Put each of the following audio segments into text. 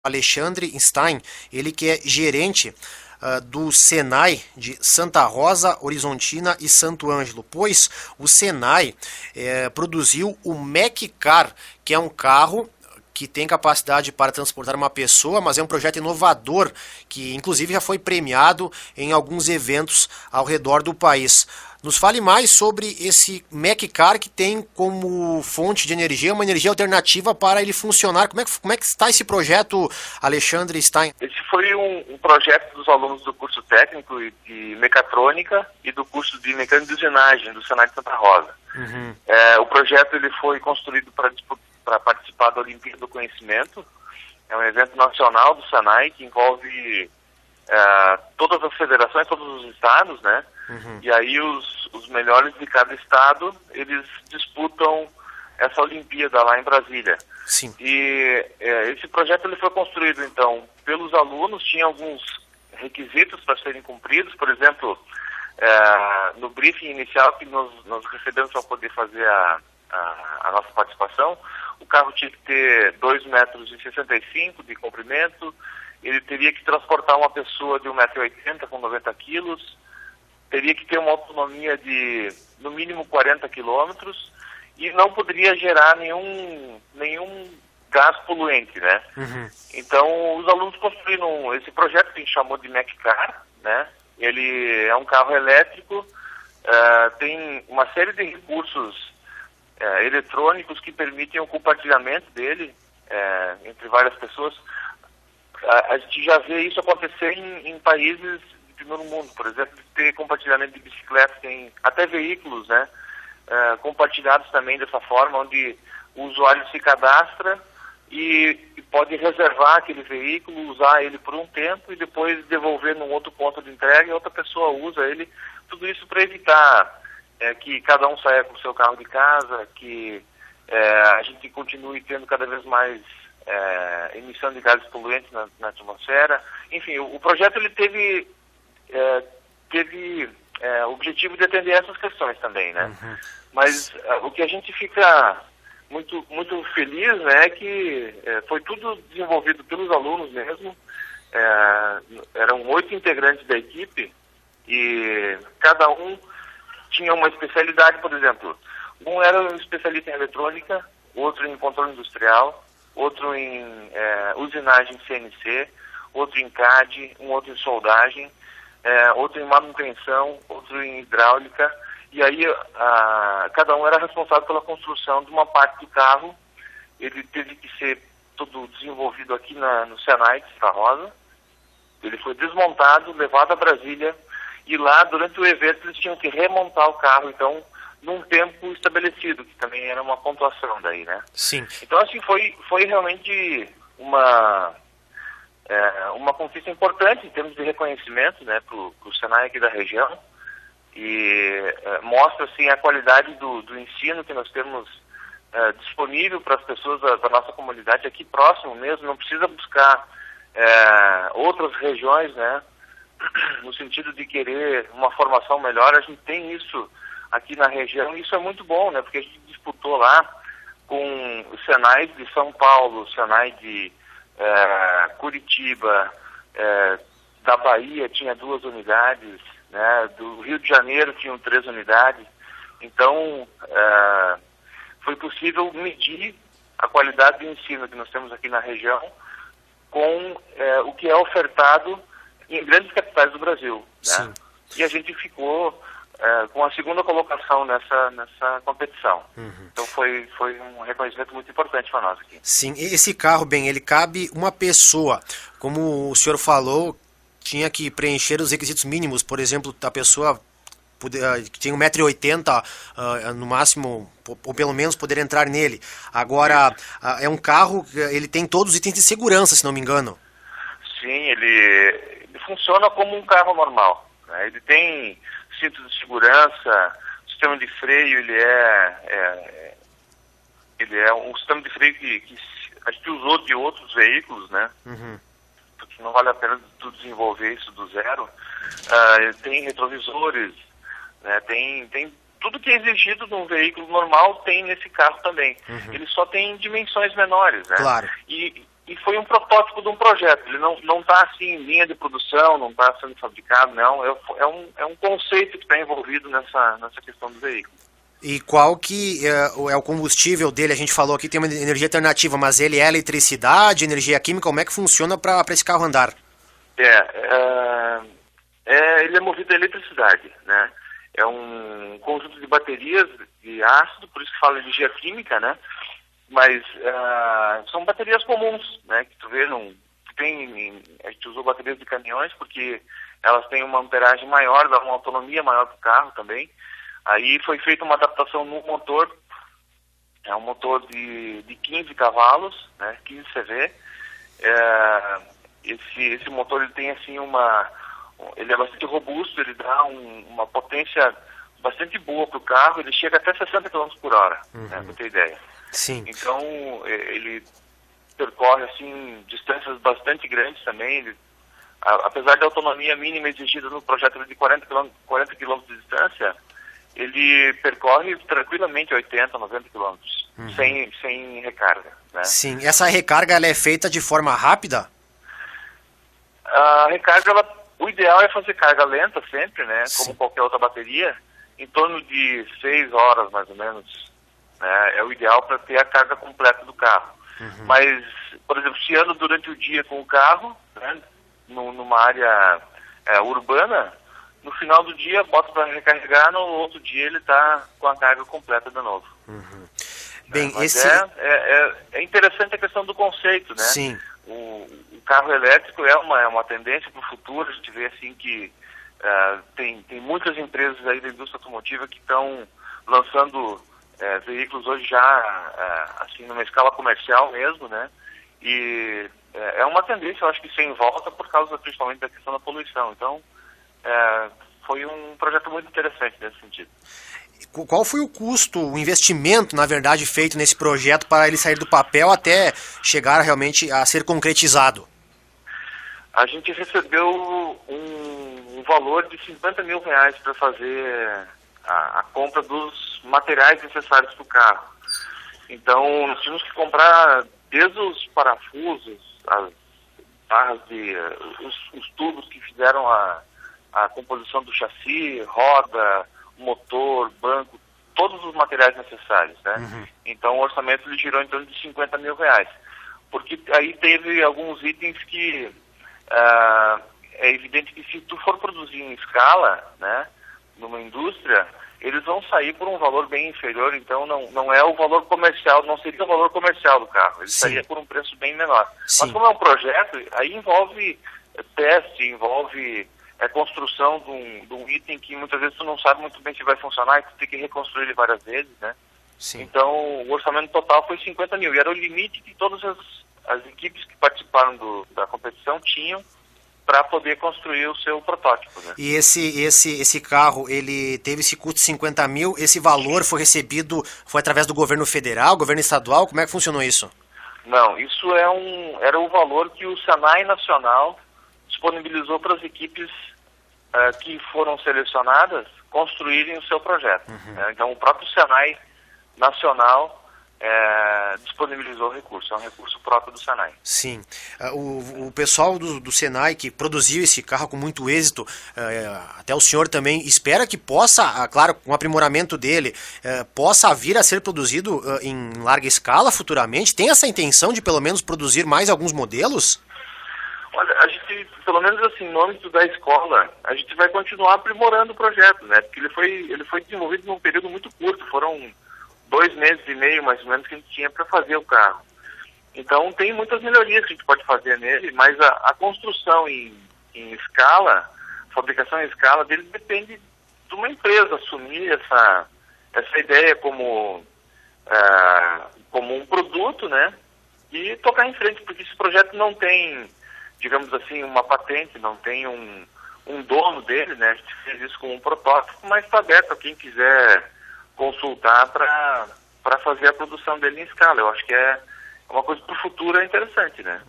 Alexandre Stein, ele que é gerente do Senai de Santa Rosa, Horizontina e Santo Ângelo, pois o Senai produziu o MacCar, que é um carro que tem capacidade para transportar uma pessoa, mas é um projeto inovador, que inclusive já foi premiado em alguns eventos ao redor do país. Nos fale mais sobre esse MacCar, que tem como fonte de energia uma energia alternativa para ele funcionar. Como é que está esse projeto, Alexandre Stein? Esse foi um projeto dos alunos do curso técnico de mecatrônica e do curso de mecânica de usinagem do Senai de Santa Rosa. Uhum. O projeto ele foi construído para participar da Olimpíada do Conhecimento. É um evento nacional do Senai que envolve todas as federações, todos os estados, né? Uhum. E aí os melhores de cada estado, eles disputam essa Olimpíada lá em Brasília. Sim. E esse projeto ele foi construído, então, pelos alunos, tinha alguns requisitos para serem cumpridos. Por exemplo, no briefing inicial que nós recebemos para poder fazer a nossa participação, o carro tinha que ter 2,65 metros de comprimento, ele teria que transportar uma pessoa de 1,80 m com 90 quilos, teria que ter uma autonomia de, no mínimo, 40 quilômetros e não poderia gerar nenhum gás poluente, né? Uhum. Então, os alunos construíram esse projeto que a gente chamou de MacCar, né? Ele é um carro elétrico, tem uma série de recursos eletrônicos que permitem o compartilhamento dele entre várias pessoas. A gente já vê isso acontecer em países de primeiro mundo, por exemplo, ter compartilhamento de bicicletas, tem até veículos, né, compartilhados também dessa forma, onde o usuário se cadastra e pode reservar aquele veículo, usar ele por um tempo e depois devolver num outro ponto de entrega e outra pessoa usa ele. Tudo isso para evitar que cada um saia com o seu carro de casa, que a gente continue tendo cada vez mais emissão de gases poluentes na atmosfera. Enfim, o projeto ele teve o objetivo de atender essas questões também, né? Uhum. Mas o que a gente fica muito, muito feliz, né, é que foi tudo desenvolvido pelos alunos mesmo. Eram 8 integrantes da equipe e cada um tinha uma especialidade. Por exemplo, um era um especialista em eletrônica, outro em controle industrial, outro em usinagem CNC, outro em CAD, um outro em soldagem, outro em manutenção, outro em hidráulica. E aí cada um era responsável pela construção de uma parte do carro. Ele teve que ser todo desenvolvido aqui no Senai de Santa Rosa. Ele foi desmontado, levado a Brasília, e lá, durante o evento, eles tinham que remontar o carro, então, num tempo estabelecido, que também era uma pontuação daí, né? Sim. Então, assim, foi realmente uma conquista importante em termos de reconhecimento, né, para o Senai aqui da região, e mostra, assim, a qualidade do ensino que nós temos disponível para as pessoas da nossa comunidade aqui próximo mesmo. Não precisa buscar outras regiões, né, no sentido de querer uma formação melhor. A gente tem isso aqui na região, e isso é muito bom, né, porque a gente disputou lá com os Senais de São Paulo, Senai de Curitiba, da Bahia tinha 2 unidades, né, do Rio de Janeiro tinham 3 unidades. Então, foi possível medir a qualidade do ensino que nós temos aqui na região com o que é ofertado em grandes capitais do Brasil, né? E a gente ficou com a 2ª colocação nessa competição. Uhum. Então foi um reconhecimento muito importante para nós aqui. Sim, esse carro, ele cabe uma pessoa. Como o senhor falou, tinha que preencher os requisitos mínimos. Por exemplo, a pessoa que tem 1,80 m no máximo, ou pelo menos poder entrar nele. Agora, é um carro, ele tem todos os itens de segurança, se não me engano. Sim, ele funciona como um carro normal, né? Ele tem cinto de segurança, sistema de freio, ele é um sistema de freio que a gente usou de outros veículos, né? Uhum. Porque não vale a pena tu desenvolver isso do zero. Tem retrovisores, né? Tem tudo que é exigido de um veículo normal, tem nesse carro também. Uhum. Ele só tem dimensões menores, né? Claro. E e foi um protótipo de um projeto. Ele não está assim em linha de produção, não está sendo fabricado, não. É um conceito que está envolvido nessa questão do veículo. E qual que é o combustível dele? A gente falou aqui tem uma energia alternativa, mas ele é eletricidade, energia química, como é que funciona para esse carro andar? Ele é movido a eletricidade, né? É um conjunto de baterias de ácido, por isso que fala energia química, né? Mas são baterias comuns, né? Que tu vê, a gente usou baterias de caminhões porque elas têm uma amperagem maior, dá uma autonomia maior para o carro também. Aí foi feita uma adaptação no motor, é um motor de 15 cavalos, né? 15 CV. Esse motor ele tem assim ele é bastante robusto, ele dá uma potência bastante boa para o carro, ele chega até 60 km por hora, né, para ter ideia. Sim. Então, ele percorre assim distâncias bastante grandes também, apesar da autonomia mínima exigida no projeto de 40 km de distância, ele percorre tranquilamente 80, 90 km, sem recarga, né? Sim, essa recarga ela é feita de forma rápida? A recarga, o ideal é fazer carga lenta sempre, né? Sim. Como qualquer outra bateria, em torno de 6 horas mais ou menos, né? É o ideal para ter a carga completa do carro. Mas, por exemplo, se ando durante o dia com o carro, né? Numa área urbana, no final do dia bota para recarregar, no outro dia ele está com a carga completa de novo. Bem, Mas é interessante a questão do conceito, né? Sim. O carro elétrico é uma tendência para o futuro. A gente vê assim que tem muitas empresas aí da indústria automotiva que estão lançando veículos hoje já assim numa escala comercial mesmo, né? E é uma tendência, eu acho que sem volta por causa principalmente da questão da poluição. Então foi um projeto muito interessante nesse sentido. Qual foi o custo, o investimento, na verdade, feito nesse projeto para ele sair do papel até chegar realmente a ser concretizado? A gente recebeu um valor de R$50 mil para fazer a compra dos materiais necessários para o carro. Então, nós tínhamos que comprar desde os parafusos, as barras os tubos que fizeram a composição do chassi, roda, motor, banco, todos os materiais necessários, né? Então o orçamento ele girou em torno de R$50 mil, porque aí teve alguns itens que é evidente que se tu for produzir em escala, né, numa indústria, eles vão sair por um valor bem inferior, então não é o valor comercial, não seria o valor comercial do carro, ele sairia por um preço bem menor. Sim. Mas como é um projeto, aí envolve teste, envolve construção de um item que muitas vezes tu não sabe muito bem se vai funcionar e tu tem que reconstruir ele várias vezes, né? Sim. Então, o orçamento total foi R$50 mil, e era o limite que todas as equipes que participaram da competição tinham para poder construir o seu protótipo, né? E esse carro, ele teve esse custo de R$50 mil, esse valor foi recebido, foi através do governo federal, governo estadual, como é que funcionou isso? Não, isso era o valor que o Senai Nacional disponibilizou para as equipes que foram selecionadas construírem o seu projeto. Então, o próprio Senai Nacional disponibilizou o recurso, é um recurso próprio do Senai. Sim. O pessoal do Senai que produziu esse carro com muito êxito, até o senhor também, espera que possa, claro, com o aprimoramento dele, possa vir a ser produzido em larga escala futuramente? Tem essa intenção de pelo menos produzir mais alguns modelos? Olha, a gente, pelo menos assim, no âmbito da escola, a gente vai continuar aprimorando o projeto, né? Porque ele foi desenvolvido num período muito curto, foram 2 meses e meio, mais ou menos, que a gente tinha para fazer o carro. Então, tem muitas melhorias que a gente pode fazer nele, mas a construção em escala, a fabricação em escala dele depende de uma empresa assumir essa ideia como um produto, né? E tocar em frente, porque esse projeto não tem, digamos assim, uma patente, não tem um dono dele, né? A gente fez isso com um protótipo, mas está aberto a quem quiser consultar para fazer a produção dele em escala. Eu acho que é uma coisa para o futuro interessante, né?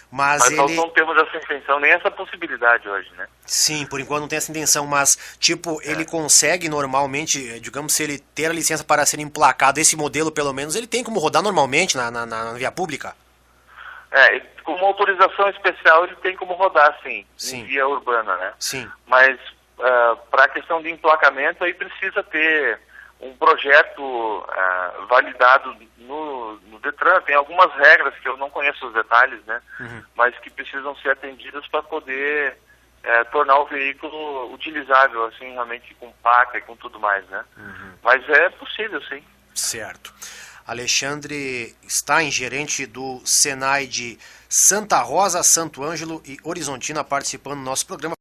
Mas nós não temos essa intenção, nem essa possibilidade hoje, né? Sim, por enquanto não tem essa intenção, mas, tipo, ele consegue normalmente, digamos, se ele ter a licença para ser emplacado, esse modelo, pelo menos, ele tem como rodar normalmente na via pública? como autorização especial, ele tem como rodar, sim. Em via urbana, né? Sim. Mas para a questão de emplacamento, aí precisa ter um projeto validado no Detran. Tem algumas regras que eu não conheço os detalhes, né? Mas que precisam ser atendidas para poder tornar o veículo utilizável, assim, realmente com placa e com tudo mais, né? Mas é possível, sim. Certo. Alexandre Stein, gerente do Senai de Santa Rosa, Santo Ângelo e Horizontina, participando do nosso programa.